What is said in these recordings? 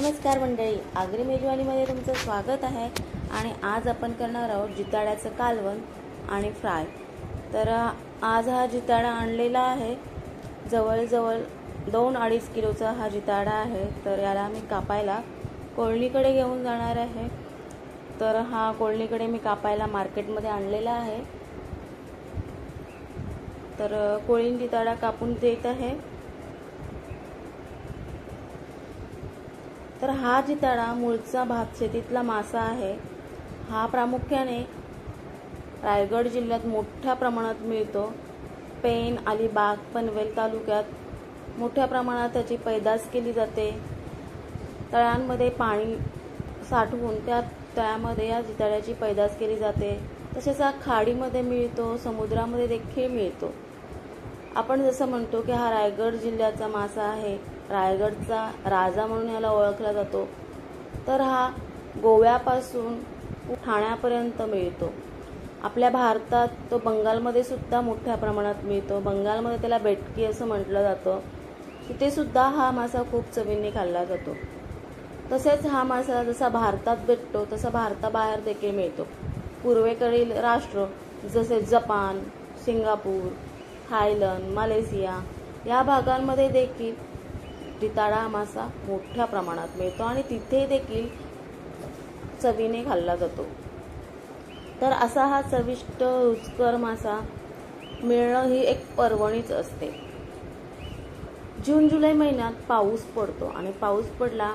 नमस्कार मंडळी, आगरी मेजवानीमध्ये तुमचं स्वागत आहे। आणि आज आपण करणार आहोत जिताड्याचं कालवण आणि फ्राय। तर आज हा जिताडा आणलेला आहे, जवळजवळ 2-2.5 किलोचा हा जिताडा आहे। तर याला मी कापायला कोळणीकडे घेऊन जाणार आहे। तर हा कोळणीकडे मी कापायला मार्केटमध्ये आणलेला आहे। तर कोळीन जिताडा कापून देत आहे। तर हा जिताडा मूळचा भातशेतीतला मासा आहे। हा प्रामुख्याने रायगड जिल्ह्यात मोठ्या प्रमाणात मिळतो। पेन, अलिबाग, पनवेल तालुक्यात मोठ्या प्रमाणात त्याची पैदास केली जाते। तळ्यांमध्ये पाणी साठवून त्या तळ्यामध्ये या जिताड्याची पैदास केली जाते। तसेच हा खाडीमध्ये मिळतो, समुद्रामध्ये देखील मिळतो। आपण जसं म्हणतो की हा रायगड जिल्ह्याचा मासा आहे, रायगडचा राजा म्हणून याला ओळखला जातो। तर हा गोव्यापासून ठाण्यापर्यंत मिळतो। आपल्या भारतात तो बंगालमध्ये सुद्धा मोठ्या प्रमाणात मिळतो। बंगालमध्ये त्याला बेटकी असं म्हटलं जातं। तिथे सुद्धा हा मासा खूप चवीने खाल्ला जातो। तसेच हा मासा जसा भारतात भेटतो तसा भारताबाहेर देखील मिळतो। पूर्वेकडील राष्ट्र जसे जपान, सिंगापूर, थायलंड, मलेशिया या भागांमध्ये देखील जिताडा मासा मोठ्या प्रमाणात मिळतो आणि तिथे देखील चवीने खाल्ला जातो। तर असा हा चविष्ट रुचकर मासा मिळणं ही एक पर्वणीच असते। जून-जुलै महिन्यात पाऊस पडतो आणि पाऊस पडला,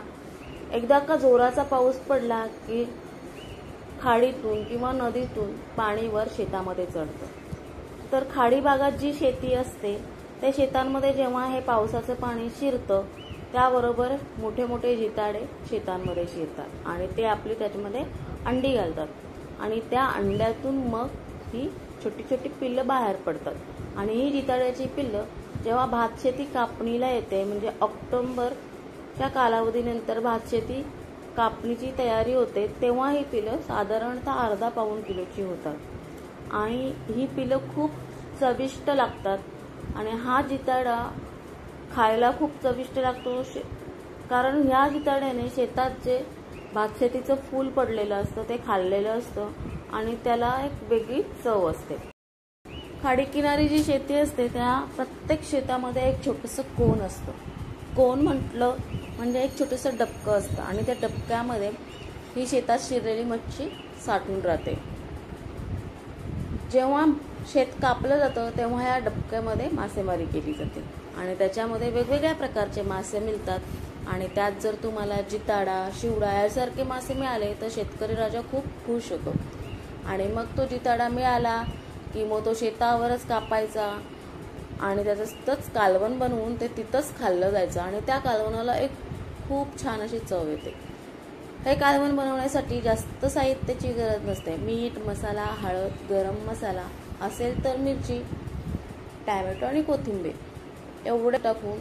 एकदा का जोराचा पाऊस पडला की खाडीतून किंवा नदीतून पाणी वर शेतामध्ये चढतं। तर खाडी भागात जी शेती असते त्या शेतांमध्ये जेव्हा हे पावसाचं पाणी शिरतं त्याबरोबर मोठे मोठे जिताडे शेतांमध्ये शिरतात आणि ते आपली त्याच्यामध्ये अंडी घालतात आणि त्या अंड्यातून मग ही छोटी छोटी पिल्लं बाहेर पडतात। आणि ही जिताड्याची पिल्लं जेव्हा भातशेती कापणीला येते, म्हणजे ऑक्टोबरच्या कालावधीनंतर भातशेती कापणीची तयारी होते, तेव्हा ही पिल्लं साधारणतः अर्धा-पाऊण किलोची होतात आणि ही पिल्लं खूप चविष्ट लागतात। आणि हा जिताडा खायला खूप चविष्ट लागतो, कारण ह्या जिताड्याने शेतात जे भातशेतीचं फूल पडलेलं असतं ते खाल्लेलं असतं आणि त्याला एक वेगळी चव असते। खाडीकिनारी जी शेती असते त्या प्रत्येक शेतामध्ये एक छोटंसं कोन असतं। कोन म्हटलं म्हणजे एक छोटंसं डबकं असतं आणि त्या डबक्यामध्ये ही शेतात शिरलेली मच्छी साठून राहते। जेव्हा शेत कापलं जातं तेव्हा या डबक्यामध्ये मासेमारी केली जाते आणि त्याच्यामध्ये वेगवेगळ्या प्रकारचे मासे मिळतात आणि त्यात जर तुम्हाला जिताडा, शिवडा यासारखे मासे मिळाले तर शेतकरी राजा खूप खुश होतो। आणि मग तो जिताडा मिळाला की मग तो शेतावरच कापायचा आणि त्याचंच कालवण बनवून ते तिथंच खाल्लं जायचं आणि त्या कालवणाला एक खूप छान अशी चव येते। हे कालवण बनवण्यासाठी जास्त साहित्याची गरज नसते। मीठ, मसाला, हळद, गरम मसाला असेल तर मिरची, टॅमॅटो आणि कोथिंबीर एवढे टाकून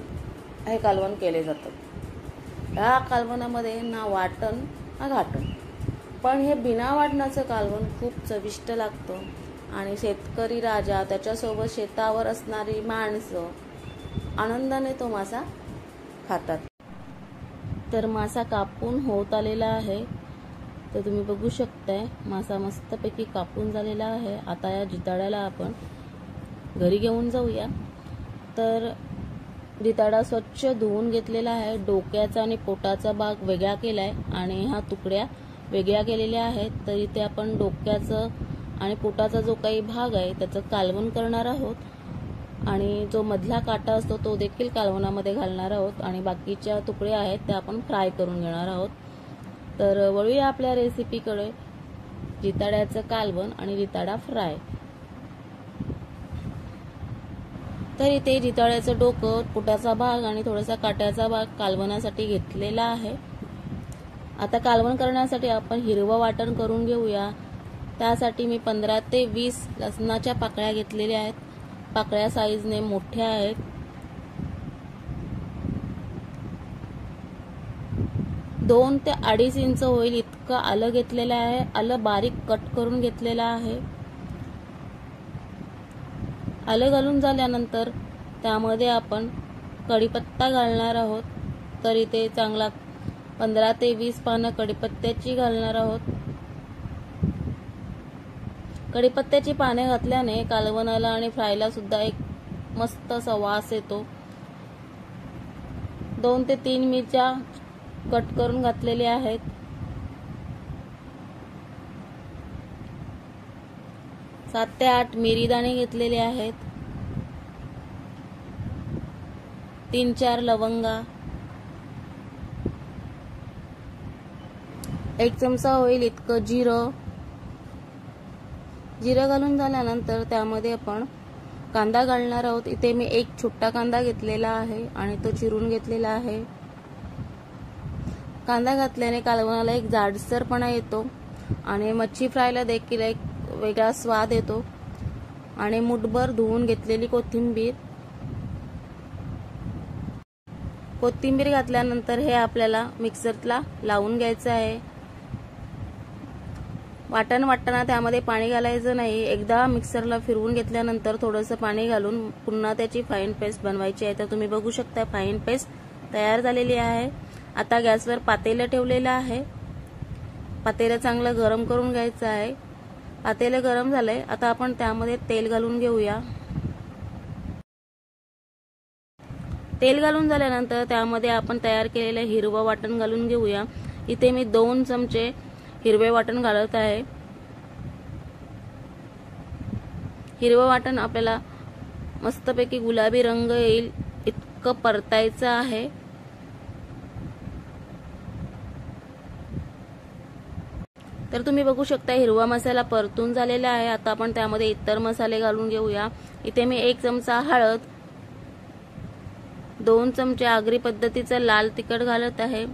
हे कालवण केले जातं। या कालवणामध्ये ना वाटण ना घाटण, पण हे बिना वाटणाचं कालवण खूप चविष्ट लागतं आणि शेतकरी राजा त्याच्यासोबत शेतावर असणारी माणसं आनंदाने तो मासा खातात। तर मासा कापून होत आलेला आहे, तर तुम्ही बघू शकताय मासा मस्तपैकी कापून झालेला आहे। आता या जिताड्याला आपण घरी घेऊन जाऊया। तर जिताडा स्वच्छ धुवून घेतलेला आहे, डोक्याचा आणि पोटाचा भाग वेगळा केलाय आणि ह्या तुकड्या वेगळ्या केलेल्या आहेत। तर इथे आपण डोक्याचं आणि पोटाचा जो काही भाग आहे त्याचं कालवण करणार आहोत आणि जो मधला काटा असतो तो देखील कालवणामध्ये घालणार आहोत आणि बाकीच्या तुकड्या आहेत त्या आपण फ्राय करून घेणार आहोत। तर वळूया आपल्या रेसिपीकडे, जिताड्याचं कालवण आणि जिताडा फ्राय। तर इथे जिताड्याचं डोकं, पोटाचा भाग आणि थोडासा काट्याचा भाग कालवणासाठी घेतलेला आहे। आता कालवण करण्यासाठी आपण हिरवं वाटण करून घेऊया। त्यासाठी मी 15 ते 20 लसणाच्या पाकळ्या घेतलेल्या आहेत। पाकळ्या साईजने मोठ्या आहेत। 2 ते 2.5 इंच होईल इतकं आलं घेतलेलं आहे। आलं बारीक कट करून घेतलेलं आहे। आलं घालून झाल्यानंतर त्यामध्ये आपण कढीपत्ता घालणार आहोत। तर इथे चांगला 15 ते 20 पानं कढीपत्त्याची घालणार आहोत। कढीपत्त्याची पाने घातल्याने कालवणाला आणि फ्रायला सुद्धा एक मस्त असा वास येतो। 2 ते 3 मिरच्या कट करून घातलेल्या आहेत। सात ते 8 मिरी दाणे घेतलेले आहेत। 3-4 लवंगा, 1 चमचा होईल इतकं जिरं घालून झाल्यानंतर त्यामध्ये आपण कांदा घालणार आहोत। इथे मी 1 छोटा कांदा घेतलेला आहे आणि तो चिरून घेतलेला आहे। कांदा घातल्याने कालवणाला एक जाडसरपणा येतो आणि मच्छी फ्रायला देखील एक वेगळा स्वाद येतो। आणि मुठभर धुवून घेतलेली कोथिंबीर घातल्यानंतर हे आपल्याला मिक्सरला लावून घ्यायचं आहे। वाटण वाटताना त्यामध्ये पाणी घालायचं नाही। एकदा मिक्सरला फिरवून घेतल्यानंतर थोडंसं पाणी घालून पुन्हा त्याची फाईन पेस्ट बनवायची आहे। तर तुम्ही बघू शकता फाईन पेस्ट तयार झालेली आहे। आता गॅसवर पातेलं ठेवलेलं आहे। पातेलं चांगलं गरम करून घ्यायचं आहे। पातेलं गरम झालंय, आता आपण त्यामध्ये तेल घालून घेऊया। तेल घालून झाल्यानंतर त्यामध्ये आपण तयार केलेलं हिरवं वाटण घालून घेऊया। इथे मी 2 चमचे हिरवे वाटण घालत आहे। हिरवं वाटण आपल्याला मस्तपैकी गुलाबी रंग येईल इतकं परतायचं आहे। तर तुम्ही बघू शकता हिरवा मसाला परतून झालेला आहे। आता आपण त्यामध्ये इतर मसाले घालून घेऊया। इथे मी 1 चमचा हळद, 2 चमचे आगरी पद्धतीचं लाल तिखट घालत आहे।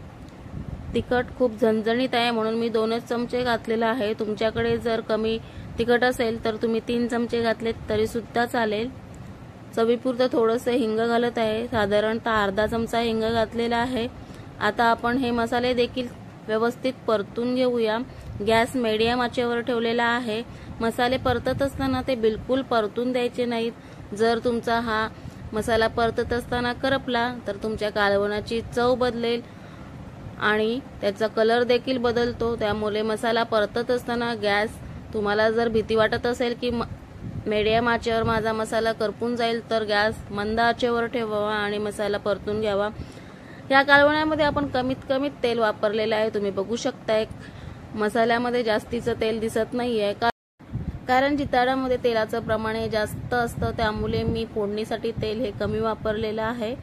तिखट खूप झणझणीत आहे म्हणून मी 2च चमचे घातलेला आहे। तुमच्याकडे जर कमी तिखट असेल तर तुम्ही 3 चमचे घातले तरी सुद्धा चालेल। चवीपुरतं थोडंसं हिंग घालत आहे, साधारणतः अर्धा चमचा हिंग घातलेला आहे। आता आपण हे मसाले देखील व्यवस्थित परतून घेऊया। गॅस मीडियम आचेवर ठेवलेला आहे। मसाले परतत असताना ते बिलकुल परतून द्यायचे नाहीत। जर तुमचा हा मसाला परतत असताना करपला तर तुमच्या कालवणाची चव बदलेल आणि त्याचा कलर देखील बदलतो। त्यामुळे मसाला परतत असताना गॅस तुम्हाला जर भीती वाटत असेल की मीडियम आचेवर माझा मसाला करपून जाईल तर गॅस मंद आचेवर ठेवावा आणि मसाला परतून घ्यावा। या कालवण्यामध्ये आपण कमीत कमी तेल वापरलेलं आहे। तुम्ही बघू शकता मसाल्यामध्ये जास्तीचं तेल दिसत नाहीये कारण जिताडामध्ये तेलाचं प्रमाण हे जास्त असतं, त्यामुळे मी फोडणीसाठी तेल हे कमी वापरलेलं आहे।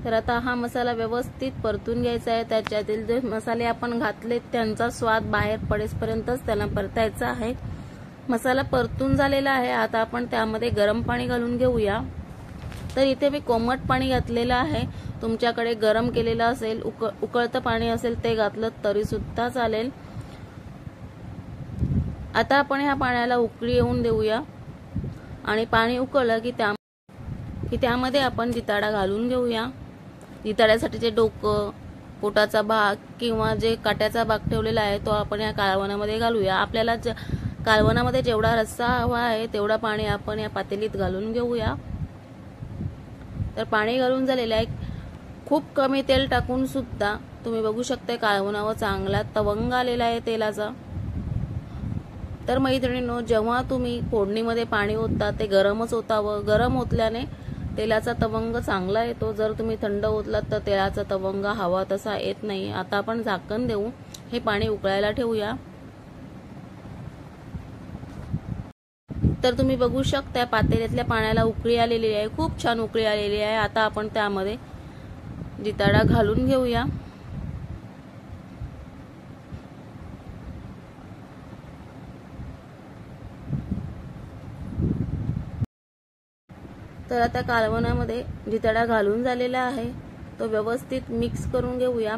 तर आता हा मसाला व्यवस्थित परतून घ्यायचा आहे। त्याच्यातील जे मसाले आपण घातले त्यांचा स्वाद बाहेर पडेपर्यंतच त्याला परतायचा आहे। मसाला परतून झालेला आहे। आता आपण त्यामध्ये गरम पाणी घालून घेऊया। तर इथे मी कोमट पाणी घातलेलं आहे। तुमच्याकडे गरम केलेलं असेल, उकळतं पाणी असेल ते घातलं तरी सुद्धा चालेल। आता आपण ह्या पाण्याला उकळी येऊन देऊया आणि पाणी उकळलं की त्यामध्ये आपण जिताडा घालून घेऊया। जिताड्यासाठी जे डोकं, पोटाचा भाग किंवा जे काट्याचा भाग ठेवलेला आहे तो आपण या कालवणामध्ये घालूया। आपल्याला कालवणामध्ये जेवढा रस्सा हवा आहे तेवढा पाणी आपण या पातेलीत घालून घेऊया। तर पाणी घालून झालेलं आहे। खूप कमी तेल टाकून सुद्धा तुम्ही बघू शकता कालवणावर चांगला तवंग आलेला आहे तेलाचा। तर मैत्रिणींनो, जेव्हा तुम्ही फोडणीमध्ये पाणी ओतता ते गरमच ओतावं। गरम ओतल्याने तेलाचा तवंग चांगला येतो। जर तुम्ही थंड ओतलात तर तेलाचा तवंग हवा तसा येत नाही। आता आपण झाकण देऊन हे पाणी उकळायला ठेवूया। तर तुम्ही बघू शकता पातेल्यातल्या पाण्याला उकळी आलेली आहे, खूप छान उकळी आलेली आहे। आता आपण त्यामध्ये जिताडा घालून घेऊया। तर आता कालवणामध्ये जिताडा घालून झालेला आहे, तो व्यवस्थित मिक्स करून घेऊया।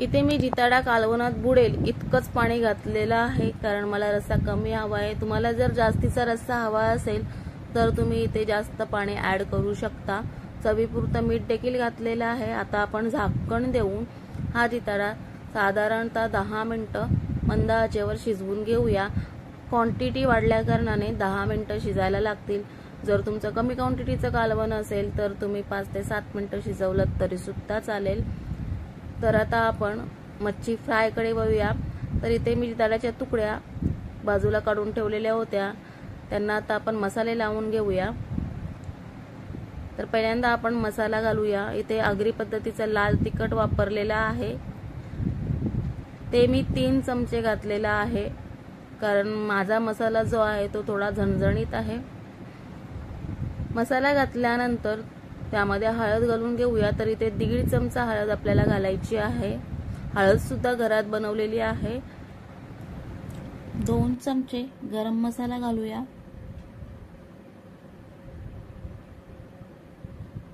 इथे मी जिताडा कालवणात बुडेल इतकंच पाणी घातलेलं आहे कारण मला रस्सा कमी हवा आहे। तुम्हाला जर जास्तीचा रस्सा हवा असेल तर तुम्ही इथे जास्त पाणी ऍड करू शकता। चवीपुरतं मीठ देखील घातलेलं आहे। आता आपण झाकण देऊन हा जिताडा साधारणतः 10 मिनिटं मंद आचेवर शिजवून घेऊया। क्वांटिटी वाढल्या कारणाने 10 मिनिटं शिजायला लागतील। जर तुमचं कमी क्वांटिटीचं कालवण असेल तर तुम्ही 5 ते 7 मिनिटं शिजवलं तरी सुद्धा चालेल। तर आता आपण मच्छी फ्रायकडे वळूया। तर इथे मी जिताड्याच्या तुकड्या बाजूला काढून ठेवलेल्या होत्या, त्यांना आता आपण मसाले लावून घेऊया। तर पहिल्यांदा आपण मसाला घालूया। इथे आगरी पद्धतीचा लाल तिखट वापरलेला आहे, ते मी 3 चमचे घातलेला आहे, कारण माझा मसाला जो आहे तो थोडा झणझणीत आहे। मसाला घातल्यानंतर त्यामध्ये हळद घालून घेऊया। तर इथे 1.5 चमचा हळद आपल्याला घालायची आहे। हळद सुद्धा घरात बनवलेली आहे। 2 चमचे गरम मसाला घालूया।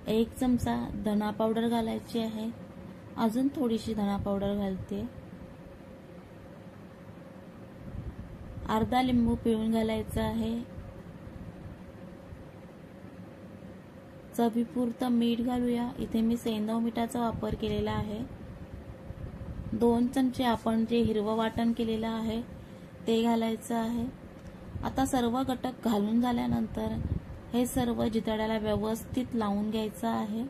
1 चमचा धना पावडर घालायची आहे, अजून थोडीशी धना पावडर घालते। अर्धा लिंबू पिळून घालायचा आहे। चवीपुरतं मीठ घालूया। इथे मी सेंधव मिठाचा वापर केलेला आहे। 2 चमचे आपण जे हिरवं वाटण केलेलं आहे ते घालायचं आहे। आता सर्व घटक घालून झाल्यानंतर हे सर्व जिताड्याला व्यवस्थित लावून घ्यायचं आहे।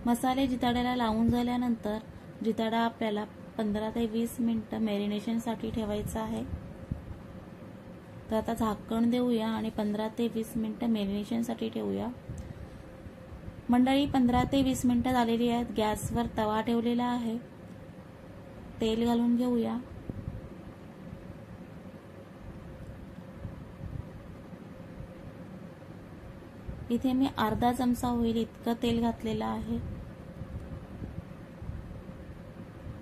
मसाले जिताड्याला लावून झाल्यानंतर जिताडा आपल्याला 15 ते 20 मिनिटं मॅरिनेशनसाठी ठेवायचा आहे। तर आता झाकण देऊया आणि 15 ते 20 मिनिटं मॅरिनेशनसाठी ठेवूया। मंडळी 15 ते 20 मिनिटं झालेली आहेत। गॅसवर तवा ठेवलेला आहे, तेल घालून घेऊया। इथे मी अर्धा चमचा होईल इतकं तेल घातलेलं आहे।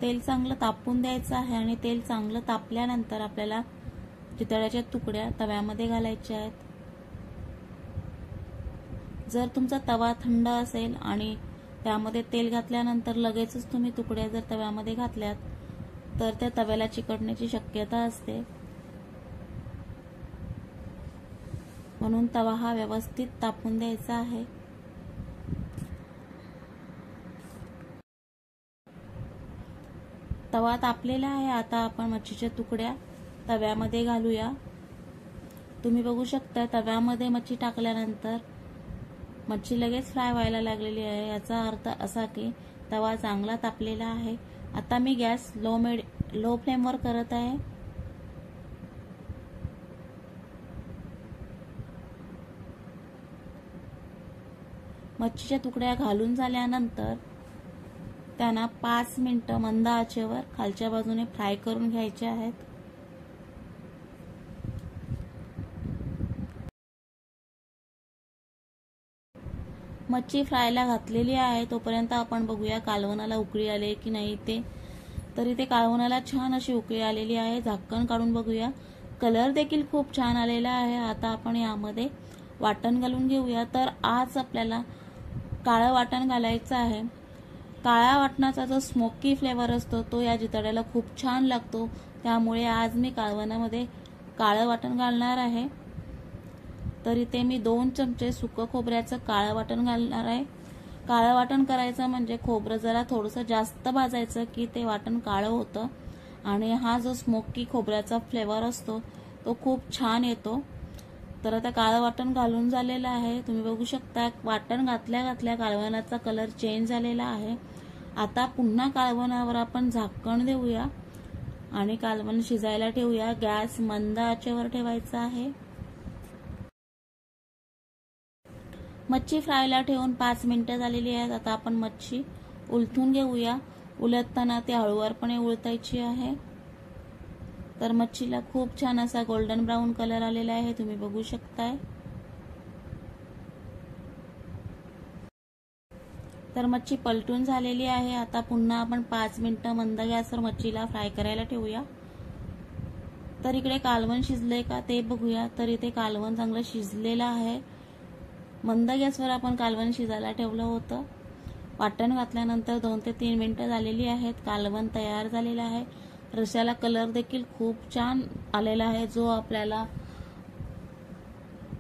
तेल चांगलं तापून द्यायचं आहे आणि तेल चांगलं तापल्यानंतर आपल्याला जिताड्याच्या तुकड्या तव्यामध्ये घालायच्या आहेत। जर तुमचा तवा थंड असेल आणि त्यामध्ये तेल घातल्यानंतर लगेचच तुम्ही तुकड्या जर तव्यामध्ये घातल्यात तर त्या तव्याला चिकटण्याची शक्यता असते, म्हणून तवा हा व्यवस्थित तापून द्यायचा आहे। तवा तापलेला आहे। आता आपण मच्छीच्या तुकड्या तव्यामध्ये घालूया। तुम्ही बघू शकता तव्यामध्ये मच्छी टाकल्यानंतर मच्छी लगेच फ्राय व्हायला लागलेली आहे, याचा अर्थ असा की तवा चांगला तापलेला आहे। आता मी गॅस लो फ्लेमवर करत आहे। मच्छीच्या तुकड्या घालून झाल्यानंतर त्यांना 5 मिनिटं मंद आचेवर खालच्या बाजूने फ्राय करून घ्यायचे आहेत। मच्छी फ्रायला घातलेली आहे, तोपर्यंत आपण बघूया कालवणाला उकळी आली की नाही ते। तर इथे कालवणाला छान अशी उकळी आलेली आहे। झाकण काढून बघूया, कलर देखील खूप छान आलेला आहे। आता आपण यामध्ये वाटण घालून घेऊया। तर आज आपल्याला काळं वाटण घालायचं आहे। काळ्या वाटणाचा जो स्मोकी फ्लेवर असतो तो या जिताड्याला खूप छान लागतो, त्यामुळे आज मी कालवणामध्ये काळं वाटण घालणार आहे। तर इथे मी 2 चमचे सुकं खोबऱ्याचं काळं वाटण घालणार आहे। काळं वाटण करायचं म्हणजे खोबरं जरा थोडंसं जास्त भाजायचं की ते वाटण काळं होतं आणि हा जो स्मोकी खोबऱ्याचा फ्लेवर असतो तो खूप छान येतो। तर आता काळं वाटण घालून झालेलं आहे। तुम्ही बघू शकता वाटण घातल्या कालवणाचा कलर चेंज झालेला आहे। आता पुन्हा कालवणावर आपण झाकण देऊया आणि कालवण शिजायला ठेवूया। गॅस मंद आचेवर ठेवायचा आहे। मच्छी फ्रायला ठेवून 5 मिनिटं झालेली आहेत। आता आपण मच्छी उलटून घेऊया। उलटताना ती हळूवारपणे उलटायची आहे। तर मच्छीला खूप छान असा गोल्डन ब्राऊन कलर आलेला आहे, तुम्ही बघू शकताय। तर मच्छी पलटून झालेली आहे। आता पुन्हा आपण 5 मिनिटं मंद गॅसवर मच्छीला फ्राय करायला ठेवूया। तर इकडे कालवण शिजले का ते बघूया। तर इथे कालवण चांगलं शिजलेलं आहे। मंद गॅसवर आपण कालवण शिजायला ठेवलं होतं। वाटण घातल्यानंतर 2 ते 3 मिनिटं झालेली आहेत। कालवण तयार झालेलं आहे। रश्याला कलर देखील खूप छान आलेला आहे। जो आपल्याला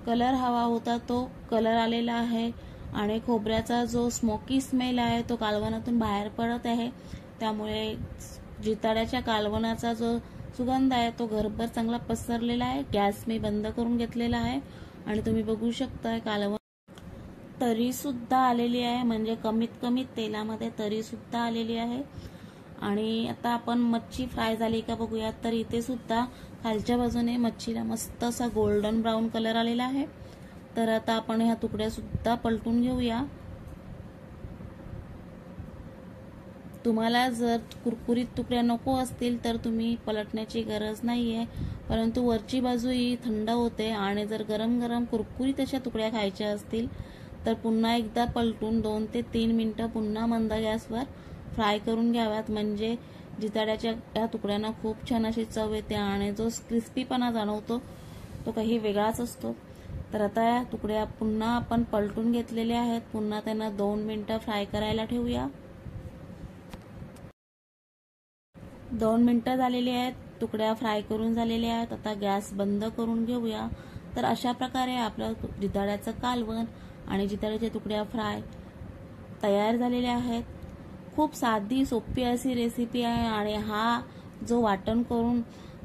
कलर हवा होता तो कलर आलेला आहे आणि खोबऱ्याचा जो स्मोकी स्मेल आहे तो कालवणातून बाहेर पडत आहे, त्यामुळे जिताड्याच्या कालवणाचा जो सुगंध आहे तो घरभर चांगला पसरलेला आहे। गॅस मी बंद करून घेतलेला आहे आणि तुम्ही बघू शकता कालवण तरी सुद्धा आलेली आहे, म्हणजे कमीत कमी तेलामध्ये तरी सुद्धा आलेली आहे. आणि आता आपण मच्छी फ्राय झाली का बघूया. तर इथे सुद्धा खालच्या बाजूने मच्छीला मस्त असा गोल्डन ब्राऊन कलर आलेला आहे. तर आता आपण ह्या तुकड्या सुद्धा पलटून घेऊया. तुम्हाला जर कुरकुरीत तुकड्या नको असतील तर तुम्ही पलटण्याची गरज नाहीये, परंतु वरची बाजू ही थंड होते आणि जर गरम गरम कुरकुरीत अशा तुकड्या खायच्या असतील तर पुन्हा एकदा पलटून 2 ते 3 मिनिटं पुन्हा मंद गॅसवर फ्राय करून घ्याव्यात. म्हणजे जिताड्याच्या या तुकड्यांना खूप छान अशी चव येते आणि जो क्रिस्पीपणा जाणवतो तो काही वेगळाच असतो. तर आता या तुकड्या पुन्हा आपण पलटून घेतलेल्या आहेत. पुन्हा त्यांना 2 मिनिटं फ्राय करायला ठेवूया. 2 मिनिटं झालेली आहेत, तुकड्या फ्राय करून झालेल्या आहेत. आता गॅस बंद करून घेऊया. तर अशा प्रकारे आपलं जिताड्याचं कालवण आणि जिताड्याच्या तुकड्या फ्राय तयार झालेल्या आहेत. खूप साधी सोपी अशी रेसिपी आहे आणि हा जो वाटण करून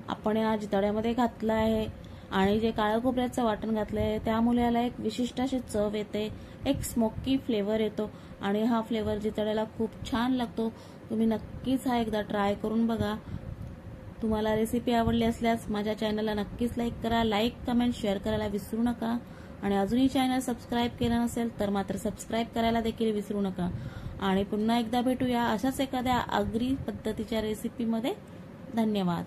आपण या जिताड्यामध्ये घातला आहे आणि जे काळं खोबऱ्याचं वाटण घातलं आहे त्यामुळे याला एक विशिष्ट अशी चव येते, एक स्मोकी फ्लेवर येतो आणि हा फ्लेवर जिताड्याला खूप छान लागतो. तुम्ही नक्कीच हा एकदा ट्राय करून बघा. तुम्हाला रेसिपी आवडली असल्यास माझ्या चॅनलला नक्कीच लाईक करा. लाईक, कमेंट, शेअर करायला विसरू नका आणि अजूनही चॅनल सबस्क्राईब केलं नसेल तर मात्र सबस्क्राईब करायला देखील विसरू नका. आणि पुन्हा एकदा भेटूया अशाच एखाद्या आगरी पद्धतीच्या रेसिपीमध्ये. धन्यवाद.